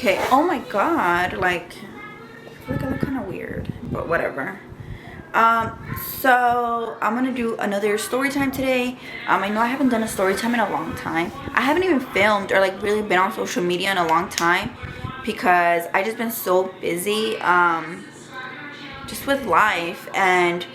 Okay, oh my god, like, I feel like I look kind of weird, but whatever. So I'm gonna do another story time today. I know I haven't done a story time in a long time. I haven't even filmed or like really been on social media in a long time because I just been so busy, just with life. And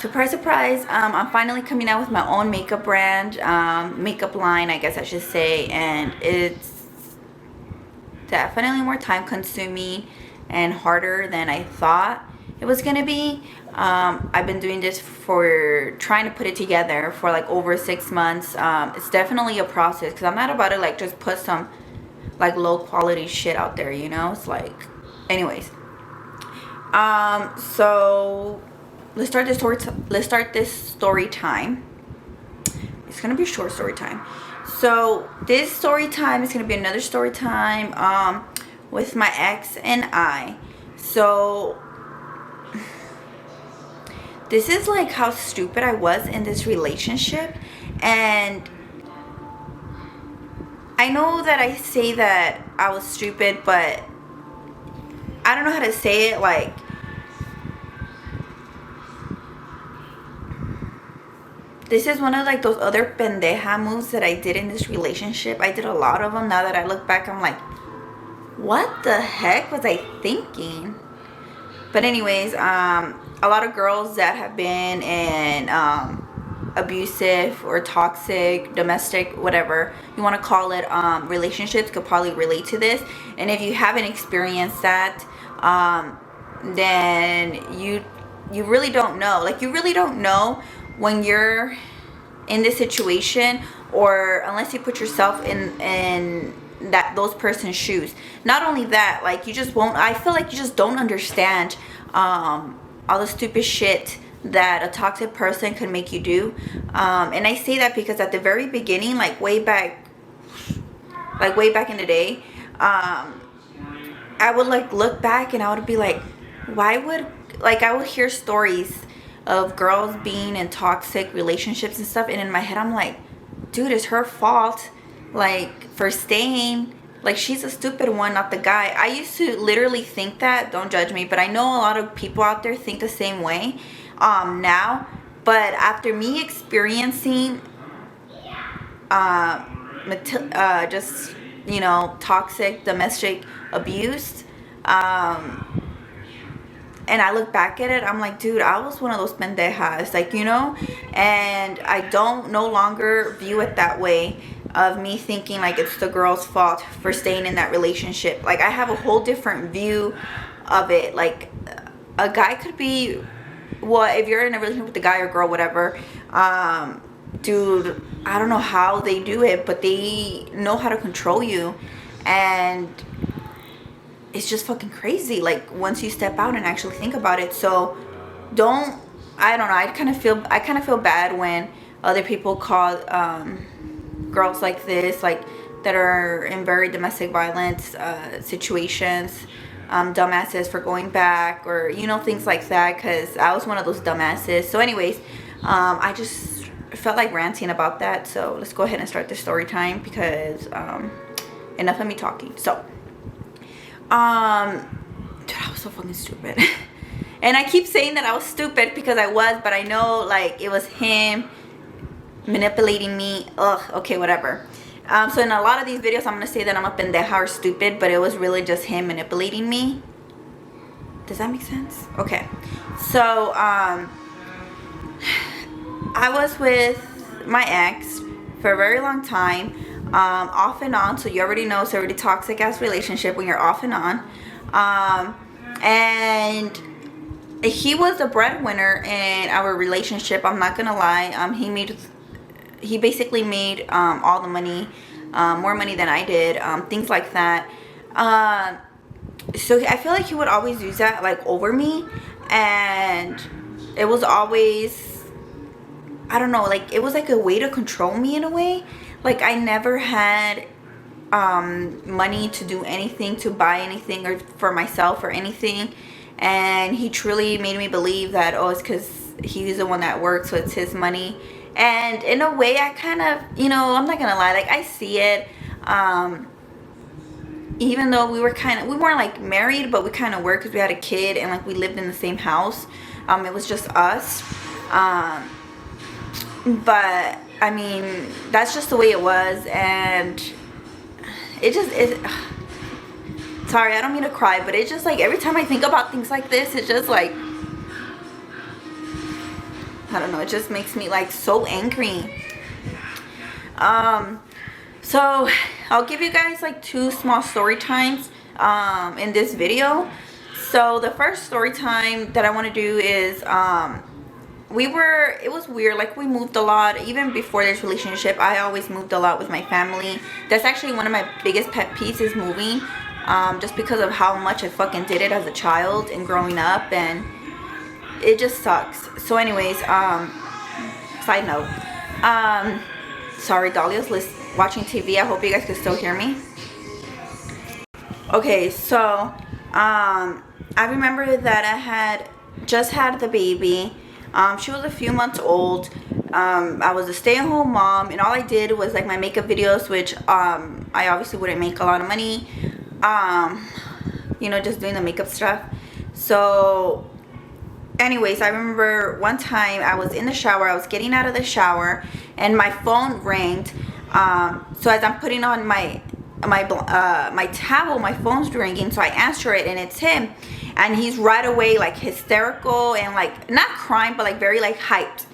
surprise, surprise, I'm finally coming out with my own makeup brand, makeup line, I guess I should say, and it's definitely more time consuming and harder than I thought it was gonna be. I've been doing this for trying to put it together for like over 6 months. It's definitely a process because I'm not about to like just put some like low quality shit out there, you know. It's like, anyways, so let's start this story time. It's gonna be a short story time. So this story time is gonna be another story time with my ex and I. So this is like how stupid I was in this relationship. And I know that I say that I was stupid, but I don't know how to say it. Like, this is one of like those other pendeja moves that I did in this relationship. I did a lot of them. Now that I look back, I'm like, what the heck was I thinking? But anyways, a lot of girls that have been in abusive or toxic, domestic, whatever you want to call it, relationships could probably relate to this. And if you haven't experienced that, then you really don't know. Like, you really don't know when you're in this situation, or unless you put yourself in those person's shoes. Not only that, like, you just won't, I feel like you just don't understand all the stupid shit that a toxic person could make you do. And I say that because at the very beginning, like way back in the day, I would like look back and I would be like, why would, like, I would hear stories of girls being in toxic relationships and stuff, and in my head I'm like, dude, it's her fault, like, for staying. Like, she's a stupid one, not the guy. I used to literally think that. Don't judge me, but I know a lot of people out there think the same way now. But after me experiencing just, you know, toxic domestic abuse, and I look back at it, I'm like, dude, I was one of those pendejas, like, you know. And I don't no longer view it that way, of me thinking like it's the girl's fault for staying in that relationship. Like, I have a whole different view of it. Like, a guy could be, well, if you're in a relationship with a guy or girl, whatever, dude, I don't know how they do it, but they know how to control you. And it's just fucking crazy, like, once you step out and actually think about it. So I don't know, I kind of feel bad when other people call girls like this, like, that are in very domestic violence situations, dumbasses for going back, or, you know, things like that, because I was one of those dumbasses. So anyways, I just felt like ranting about that. So let's go ahead and start the story time, because enough of me talking. So dude, I was so fucking stupid. And I keep saying that I was stupid because I was, but I know, like, it was him manipulating me. Ugh, okay, whatever. So in a lot of these videos, I'm gonna say that I'm a pendeja or stupid, but it was really just him manipulating me. Does that make sense? Okay. So I was with my ex for a very long time, off and on. So you already know, it's a really toxic ass relationship when you're off and on. And he was the breadwinner in our relationship, I'm not gonna lie. He basically made all the money, more money than I did, things like that. So I feel like he would always use that, like, over me. And it was always, I don't know, like, it was like a way to control me in a way. Like, I never had money to do anything, to buy anything, or for myself or anything. And he truly made me believe that, oh, it's because he's the one that works, so it's his money. And in a way, I kind of, you know, I'm not gonna lie, like, I see it. even though we weren't like married, but we kind of were, because we had a kid and like we lived in the same house. It was just us. But I mean, that's just the way it was, and sorry, I don't mean to cry, but it's just like every time I think about things like this, it's just like, I don't know, it just makes me like so angry. So I'll give you guys like 2 small story times in this video. So the first story time that I want to do is it was weird, like we moved a lot. Even before this relationship, I always moved a lot with my family. That's actually one of my biggest pet peeves, is moving, just because of how much I fucking did it as a child and growing up, and it just sucks. So anyways, side note, sorry, Dahlia's watching TV. I hope you guys can still hear me. Okay, so I remember that I had just had the baby. She was a few months old. I was a stay-at-home mom, and all I did was like my makeup videos, which I obviously wouldn't make a lot of money, you know, just doing the makeup stuff. So anyways, I remember one time I was in the shower, I was getting out of the shower, and my phone rang. So as I'm putting on my towel, my phone's ringing, so I answer it, and it's him. And he's right away like hysterical and like not crying, but like very like hyped.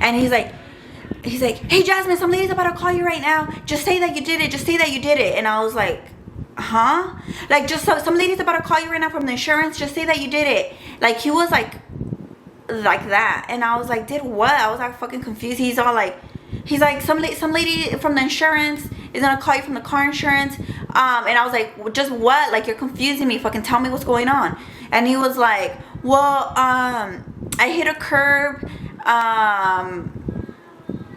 And he's like, hey Jasmine, some lady's about to call you right now. Just say that you did it. Just say that you did it. And I was like, huh? Like, just some lady's about to call you right now from the insurance. Just say that you did it. Like, he was like that. And I was like, did what? I was like fucking confused. He's like, some lady from the insurance is gonna call you from the car insurance. And I was like, just what? Like, you're confusing me. Fucking tell me what's going on. And he was like, well, I hit a curb,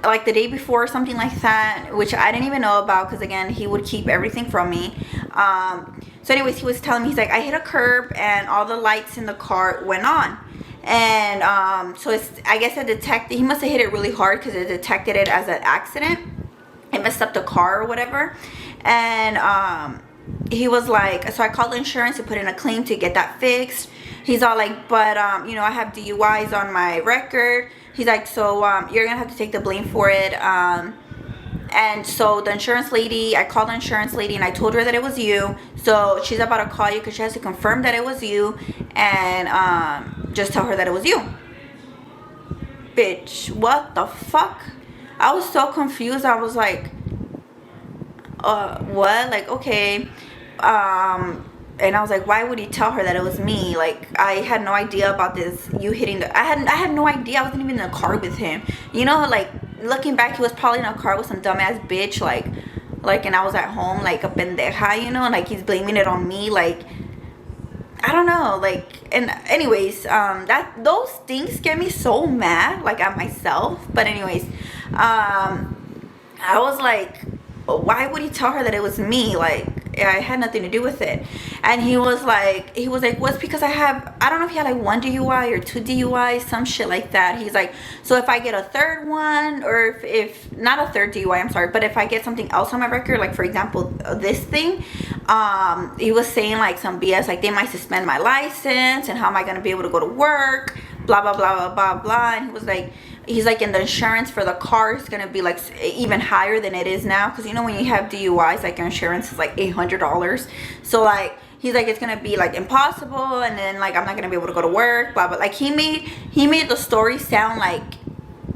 like the day before or something like that, which I didn't even know about, because again, he would keep everything from me. So anyways, he was telling me, he's like, I hit a curb and all the lights in the car went on. And so I guess it detected, he must have hit it really hard, because it detected it as an accident. It messed up the car or whatever. And he was like, so I called the insurance to put in a claim to get that fixed. He's all like, but you know, I have DUIs on my record. He's like, so you're gonna have to take the blame for it. And so the insurance lady, I called the insurance lady and I told her that it was you. So she's about to call you because she has to confirm that it was you, and just tell her that it was you. Bitch, what the fuck? I was so confused. I was like, what? Like, okay. And I was like, why would he tell her that it was me? Like, I had no idea about this, you hitting the, I had no idea. I wasn't even in a car with him. You know, like, looking back, he was probably in a car with some dumbass bitch, like, and I was at home, like, a pendeja, you know, and, like, he's blaming it on me, like, I don't know, like, and anyways, those things get me so mad, like, at myself. But anyways, I was like, why would he tell her that it was me? Like, I had nothing to do with it. And he was like, well, it's because I don't know if he had like 1 DUI or 2 DUIs, some shit like that. He's like, so if I get a third one, or if not a third DUI, I'm sorry, but if I get something else on my record, like for example, this thing, he was saying like some BS, like they might suspend my license, and how am I going to be able to go to work, blah, blah, blah, blah, blah, blah. And he was like, he's like, and the insurance for the car is going to be like even higher than it is now. Because, you know, when you have DUIs, like your insurance is like $800. So like, he's like, it's going to be like impossible. And then like, I'm not going to be able to go to work, blah, blah. Like he made the story sound like,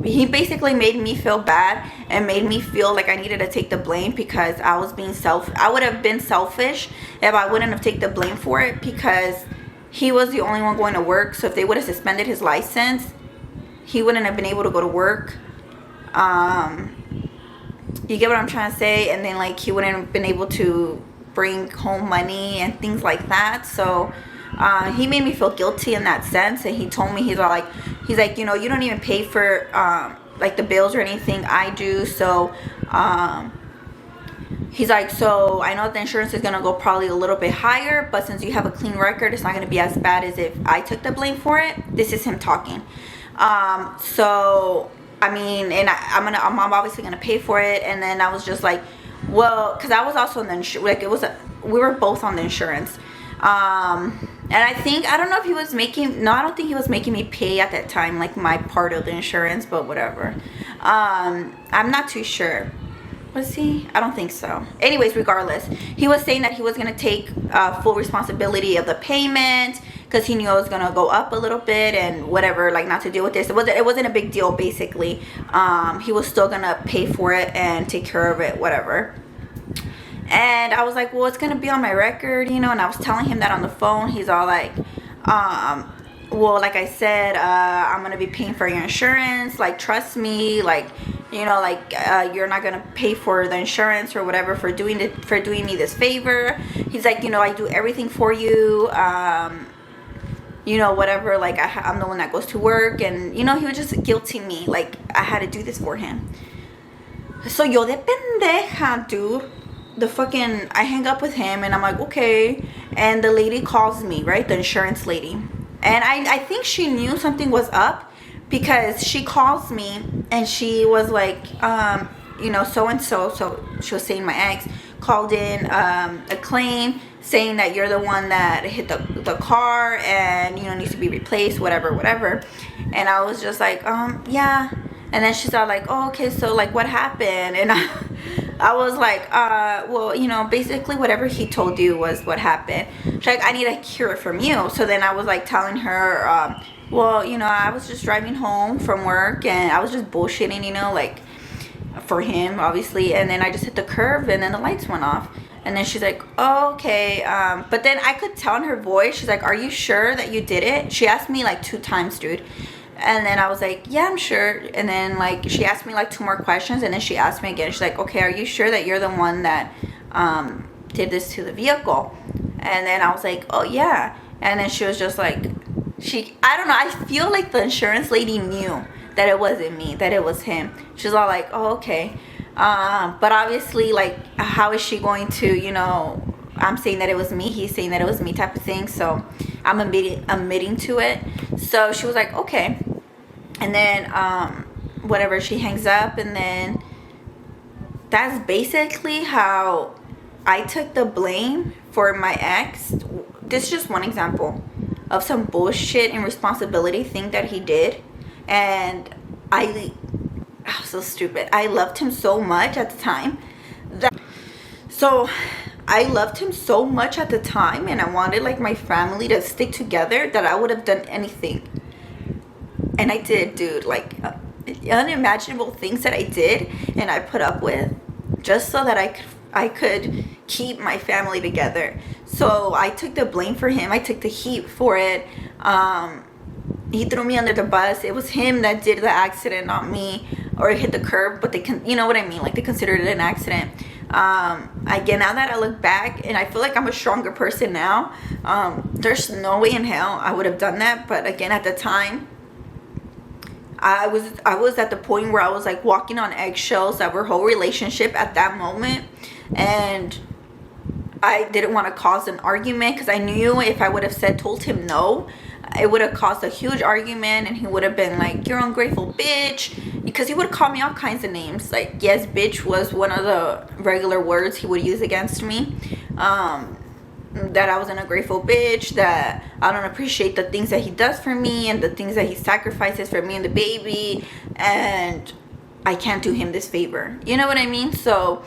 he basically made me feel bad and made me feel like I needed to take the blame, because I was being I would have been selfish if I wouldn't have taken the blame for it, because he was the only one going to work. So if they would have suspended his license, he wouldn't have been able to go to work. You get what I'm trying to say? And then like he wouldn't have been able to bring home money and things like that. So he made me feel guilty in that sense. And he told me, he's like, you know, you don't even pay for like the bills or anything. I do. So he's like, so I know the insurance is going to go probably a little bit higher, but since you have a clean record, it's not going to be as bad as if I took the blame for it. This is him talking. So I mean, and I'm obviously gonna pay for it. And then I was just like, Well, because I was also on the insurance, like we were both on the insurance. And I think, I don't know if he was making, no, I don't think he was making me pay at that time, like my part of the insurance, but whatever. I'm not too sure. Was he? I don't think so. Anyways, regardless, he was saying that he was going to take full responsibility of the payment because he knew it was going to go up a little bit and whatever, like not to deal with this. It wasn't a big deal, basically. He was still going to pay for it and take care of it, whatever. And I was like, well, it's gonna be on my record, you know. And I was telling him that on the phone. He's all like, well, like I said, I'm gonna be paying for your insurance, like trust me, like, you know, like you're not gonna pay for the insurance or whatever for doing me this favor. He's like, you know, I do everything for you, you know, whatever, like I'm the one that goes to work. And you know, he was just guilting me like I had to do this for him. So yo de pendeja, dude, I hang up with him and I'm like, okay. And the lady calls me, right? The insurance lady. And I think she knew something was up because she calls me and she was like, you know, so-and-so, so she was saying my ex called in a claim saying that you're the one that hit the car and, you know, needs to be replaced, whatever. And I was just like, yeah. And then she's all like, oh, okay, so like what happened? And I was like, well, you know, basically whatever he told you was what happened. She's like, I need to hear it from you. So then I was like telling her, well, you know, I was just driving home from work and I was just bullshitting, you know, like for him, obviously. And then I just hit the curve and then the lights went off. And then she's like, oh, okay. But then I could tell in her voice, she's like, are you sure that you did it? She asked me like 2 times, dude. And then I was like, yeah, I'm sure. And then like she asked me like 2 more questions and then she asked me again. She's like, okay, are you sure that you're the one that did this to the vehicle? And then I was like, oh yeah. And then she was just like, I don't know, I feel like the insurance lady knew that it wasn't me, that it was him. She's all like, oh, okay. But obviously, like, how is she going to, you know, I'm saying that it was me, he's saying that it was me type of thing. So I'm admitting to it. So she was like, okay. And then whatever, she hangs up. And then that's basically how I took the blame for my ex. This is just one example of some bullshit and responsibility thing that he did. And I was so stupid. I loved him so much at the time and I wanted like my family to stick together, that I would have done anything. And I did, dude, like unimaginable things that I did and I put up with just so that I could keep my family together. So I took the blame for him. I took the heat for it. He threw me under the bus. It was him that did the accident, not me. Or hit the curb, but you know what I mean, like they considered it an accident. Again, now that I look back and I feel like I'm a stronger person now, there's no way in hell I would have done that. But again, at the time, I was at the point where I was like walking on eggshells. Our whole relationship at that moment, and I didn't want to cause an argument because I knew if I would have told him no, it would have caused a huge argument and he would have been like, you're ungrateful bitch, because he would call me all kinds of names. Like, yes, bitch was one of the regular words he would use against me. That I was an ungrateful bitch, that I don't appreciate the things that he does for me and the things that he sacrifices for me and the baby, and I can't do him this favor. You know what I mean? So,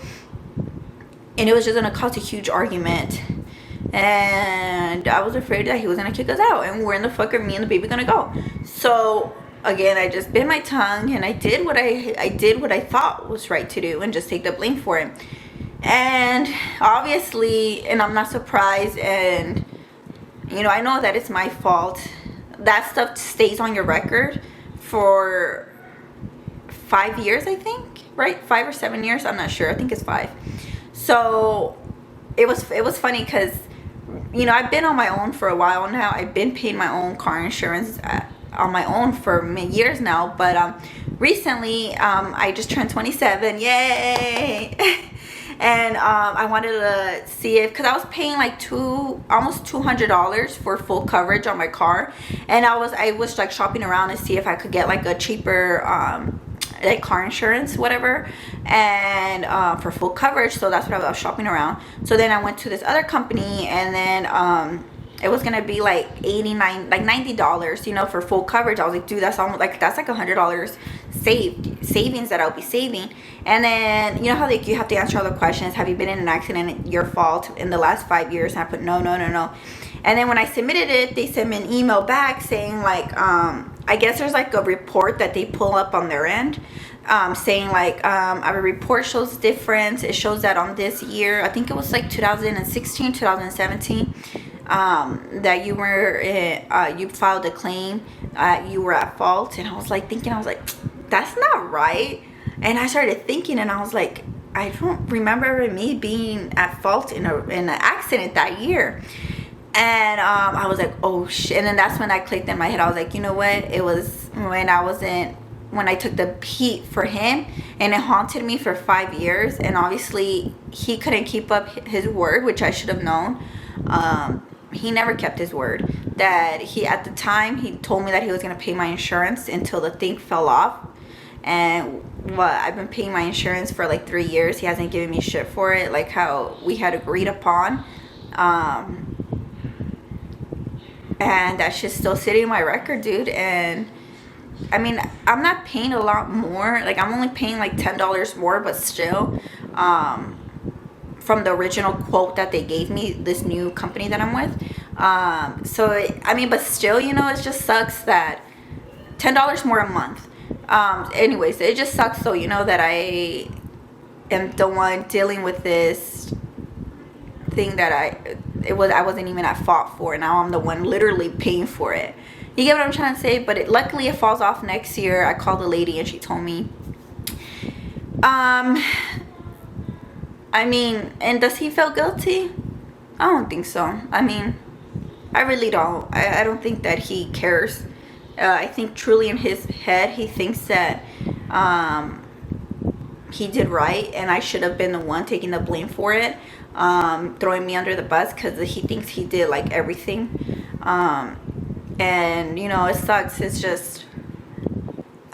and it was just gonna cause a huge argument. And I was afraid that he was gonna kick us out, and where in the fuck are me and the baby gonna go? So again, I just bit my tongue and I did what I thought was right to do and just take the blame for it. And obviously, and I'm not surprised, and you know, I know that it's my fault. That stuff stays on your record for 5 years, I think, right? 5 or 7 years, I'm not sure. I think it's 5. So it was funny because, you know, I've been on my own for a while now. I've been paying my own car insurance on my own for many years now. But recently, I just turned 27. Yay! And I wanted to see if, because I was paying like almost $200 for full coverage on my car, and I was like shopping around to see if I could get like a cheaper like car insurance, whatever, and for full coverage. So that's what I was shopping around. So then I went to this other company, and then it was gonna be like $90, you know, for full coverage. I was like, dude, that's almost like, that's like $100 savings that I'll be saving. And then, you know how like you have to answer all the questions. Have you been in an accident, your fault, in the last 5 years? And I put no. And then when I submitted it, they sent me an email back saying like, I guess there's like a report that they pull up on their end, saying like, our report shows difference. It shows that on this year, I think it was like 2016, 2017, that you were, you filed a claim, you were at fault. And I was like thinking, I was like, that's not right. And I started thinking, and I was like, I don't remember me being at fault in an accident that year. And I was like, oh shit. And then that's when I clicked in my head. I was like, you know what? It was when I took the heat for him, and it haunted me for 5 years. And obviously he couldn't keep up his word, which I should have known. He never kept his word. That at the time, he told me that he was going to pay my insurance until the thing fell off. And I've been paying my insurance for like 3 years. He hasn't given me shit for it, like how we had agreed upon. And that shit's still sitting in my record, dude. And I mean, I'm not paying a lot more. Like, I'm only paying like $10 more, but still, from the original quote that they gave me, this new company that I'm with. So, I mean, but still, you know, it just sucks that $10 more a month. Anyways, it just sucks, so, you know, that I am the one dealing with this thing that I wasn't even at fault for. Now I'm the one literally paying for it. You get what I'm trying to say? But luckily it falls off next year. I called the lady and she told me, I mean, and does he feel guilty? I don't think so. I mean, I really don't. I don't think that he cares. I think truly in his head he thinks that he did right, and I should have been the one taking the blame for it, throwing me under the bus, because he thinks he did like everything. And you know, it sucks. It's just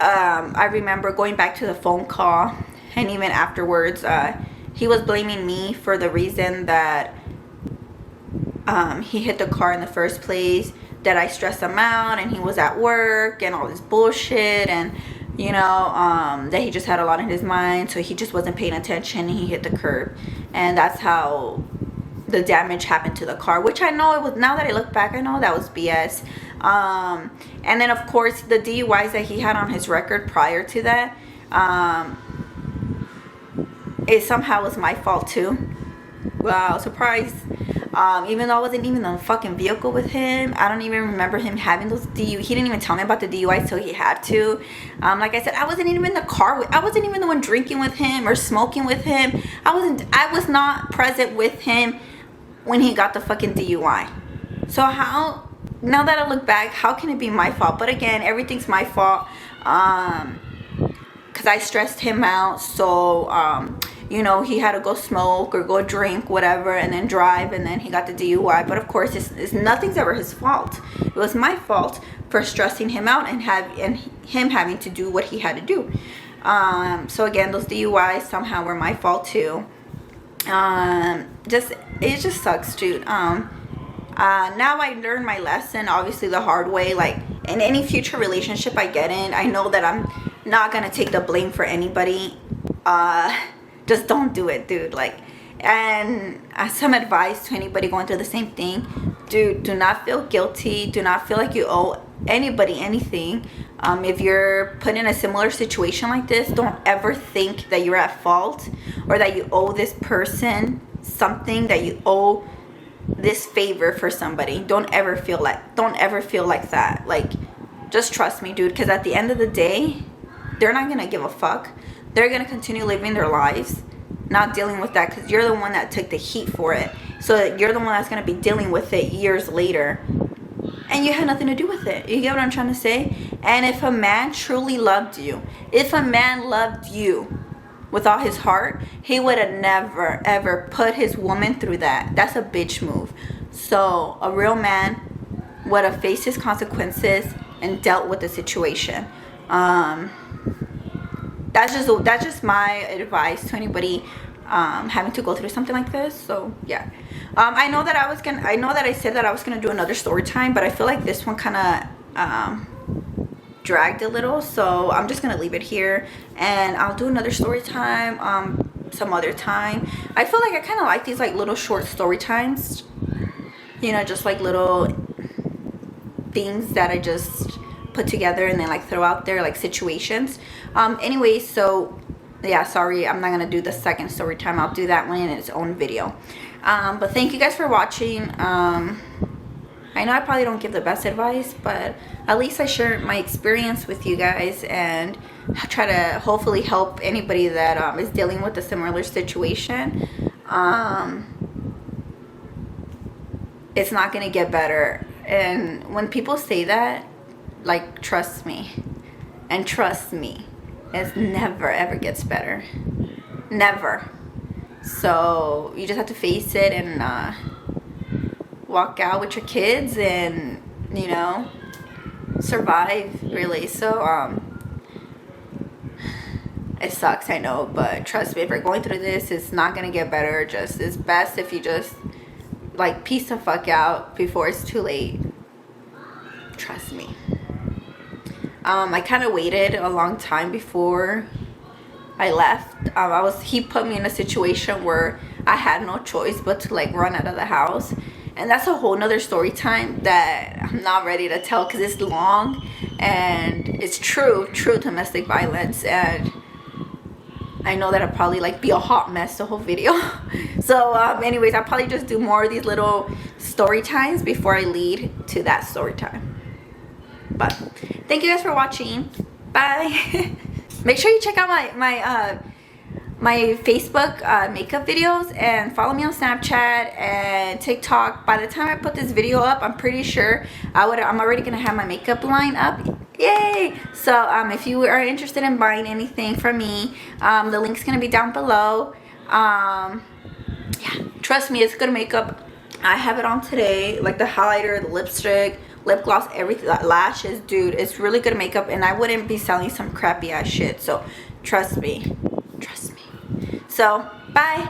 I remember going back to the phone call, and even afterwards, he was blaming me for the reason that he hit the car in the first place, that I stressed him out, and he was at work and all this bullshit, and you know, that he just had a lot in his mind, so he just wasn't paying attention, and he hit the curb. And that's how the damage happened to the car, which I know it was, now that I look back, I know that was BS. And then of course the DUIs that he had on his record prior to that, it somehow was my fault too. Wow, surprise. Even though I wasn't even in the fucking vehicle with him, I don't even remember him having those DUI. He didn't even tell me about the DUI, so he had to. Like I said, I wasn't even in the car. I wasn't even the one drinking with him or smoking with him. I was not present with him when he got the fucking DUI. So how, now that I look back, how can it be my fault? But again, everything's my fault. Because I stressed him out, so you know, he had to go smoke or go drink, whatever, and then drive, and then he got the DUI. But of course, it's nothing's ever his fault. It was my fault for stressing him out and him having to do what he had to do. So again, those DUIs somehow were my fault too. It just sucks, dude. Now I learned my lesson, obviously the hard way. Like in any future relationship I get in, I know that I'm not gonna take the blame for anybody. Just don't do it, dude. Like, and some advice to anybody going through the same thing, dude, do not feel guilty. Do not feel like you owe anybody anything. If you're put in a similar situation like this, don't ever think that you're at fault or that you owe this person something, that you owe this favor for somebody. Don't ever feel like that. Like, just trust me, dude, because at the end of the day, they're not gonna give a fuck. They're gonna continue living their lives, not dealing with that, because you're the one that took the heat for it. So you're the one that's gonna be dealing with it years later, and you had nothing to do with it. You get what I'm trying to say? And if a man truly loved you, if a man loved you with all his heart, he would have never ever put his woman through that. That's a bitch move. So a real man would have faced his consequences and dealt with the situation. that's just my advice to anybody having to go through something like this. So yeah, I know that I said that I was gonna do another story time, but I feel like this one kind of dragged a little, so I'm just gonna leave it here, and I'll do another story time some other time. I feel like I kind of like these like little short story times, you know, just like little things that I just put together and then like throw out there, like situations. Anyway, so yeah, sorry, I'm not gonna do the second story time. I'll do that one in its own video. But thank you guys for watching. I know I probably don't give the best advice, but at least I share my experience with you guys and try to hopefully help anybody that is dealing with a similar situation. It's not gonna get better. And when people say that, like, trust me, and trust me, it never ever gets better. Never. So you just have to face it and walk out with your kids and, you know, survive, really. So it sucks, I know, but trust me, if you're going through this, it's not gonna get better. It's best if you just like peace the fuck out before it's too late. Trust me. I kind of waited a long time before I left. He put me in a situation where I had no choice but to like run out of the house. And that's a whole nother story time that I'm not ready to tell because it's long and it's true domestic violence. And I know that I'll probably like be a hot mess the whole video. So anyways, I'll probably just do more of these little story times before I lead to that story time. But thank you guys for watching. Bye. Make sure you check out my Facebook makeup videos and follow me on Snapchat and TikTok. By the time I put this video up, I'm pretty sure I'm already gonna have my makeup line up. Yay! So if you are interested in buying anything from me, the link's gonna be down below. Yeah, trust me, it's good makeup. I have it on today, like the highlighter, the lipstick, lip gloss, everything, lashes. Dude, it's really good makeup, and I wouldn't be selling some crappy ass shit. So trust me. So bye.